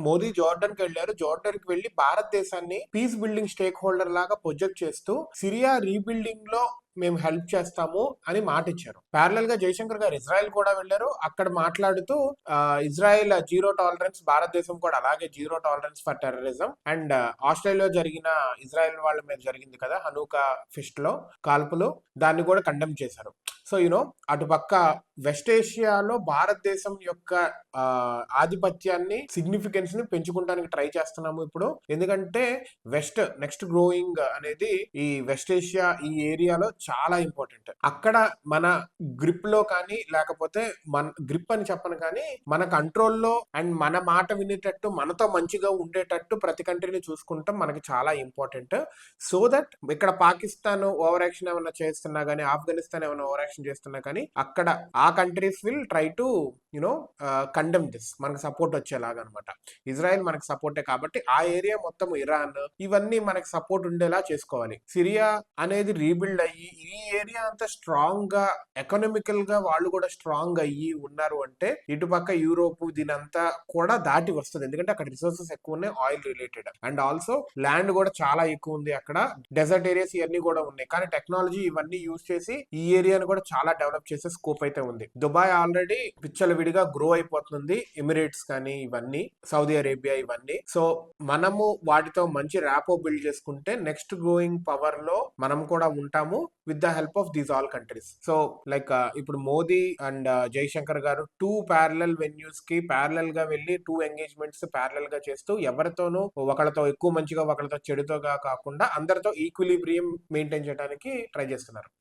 Modi Jordan కి వెళ్ళారు. Jordan కి వెళ్లి భారతదేశాన్ని పీస్ బిల్డింగ్ స్టేక్ హోల్డర్ లాగా ప్రొజెక్ట్ చేస్తూ సిరియా రీబిల్డింగ్ లో మేము హెల్ప్ చేస్తాము అని మాట ఇచ్చారు. ప్యారలల్ గా జయశంకర్ గారు ఇజ్రాయెల్ కూడా వెళ్లారు. అక్కడ మాట్లాడుతూ ఇజ్రాయెల్ జీరో టాలరెన్స్, భారతదేశం కూడా అలాగే zero tolerance for terrorism. And ఆస్ట్రేలియాలో జరిగిన ఇజ్రాయెల్ వాళ్ళ మీద జరిగింది కదా హనూకా ఫిస్ట్ లో కాల్పులు, దాన్ని కూడా కండెమ్ చేశారు. సో అటుపక్క వెస్ట్ ఏషియాలో భారతదేశం యొక్క ఆధిపత్యాన్ని, సిగ్నిఫికెన్స్ ని పెంచుకోవడానికి ట్రై చేస్తున్నాము ఇప్పుడు. ఎందుకంటే వెస్ట్ నెక్స్ట్ గ్రోయింగ్ అనేది ఈ వెస్ట్ ఏషియా ఈ ఏరియాలో చాలా ఇంపార్టెంట్. అక్కడ మన గ్రిప్ లో కానీ, లేకపోతే మన గ్రిప్ అని చెప్పను కానీ మన కంట్రోల్లో అండ్ మన మాట వినేటట్టు, మనతో మంచిగా ఉండేటట్టు ప్రతి కంట్రీని చూసుకుంటాం మనకి చాలా ఇంపార్టెంట్. సో దట్ ఇక్కడ పాకిస్తాన్ ఓవర్ యాక్షన్ ఏమైనా చేస్తున్నా కానీ, ఆఫ్ఘనిస్తాన్ ఏమైనా ఓవర్ యాక్షన్ చేస్తున్నా కానీ అక్కడ ఆ countries will try to condemn this, మనకు సపోర్ట్ వచ్చేలాగా అనమాట. ఇజ్రాయెల్ మనకు సపోర్టే కాబట్టి ఆ ఏరియా మొత్తం, ఇరాన్, ఇవన్నీ మనకి సపోర్ట్ ఉండేలా చేసుకోవాలి. సిరియా అనేది రీబిల్డ్ అయ్యి ఈ ఏరియా అంతా స్ట్రాంగ్ గా, ఎకనామికల్ గా వాళ్ళు కూడా స్ట్రాంగ్ అయ్యి ఉన్నారు అంటే ఇటుపక్క యూరోప్ దీనంతా కూడా దాటి వస్తుంది. ఎందుకంటే అక్కడ రిసోర్సెస్ ఎక్కువ ఉన్నాయి, oil related, and also land కూడా చాలా ఎక్కువ ఉంది అక్కడ, డెజర్ట్ ఏరియాస్ ఇవన్నీ కూడా ఉన్నాయి. కానీ టెక్నాలజీ ఇవన్నీ యూజ్ చేసి ఈ ఏరియాను కూడా చాలా డెవలప్ చేసే స్కోప్ అయితే ఉంది. దుబాయ్ ఆల్రెడీ పిచ్చల విడిగా గ్రో అయిపోతుంది, ఎమిరేట్స్ కానీ ఇవన్నీ, సౌదీ అరేబియా ఇవన్నీ. సో మనము వాటితో మంచి ర్యాపో బిల్డ్ చేసుకుంటే నెక్స్ట్ గ్రోయింగ్ పవర్ లో మనం కూడా ఉంటాము with the help of these all countries. So like ఇప్పుడు మోదీ అండ్ జైశంకర్ గారు 2 ప్యారలల్ వెన్యూస్ కి ప్యారలల్ గా వెళ్ళి 2 ఎంగేజ్మెంట్స్ ప్యారలల్ గా చేస్తూ ఎవరితోనూ ఒకళ్ళతో ఎక్కువ మంచిగా ఒకళ్ళతో చెడుతోగా కాకుండా అందరితో ఈక్విలిబ్రియం మెయింటైన్ చేయడానికి ట్రై చేస్తున్నారు.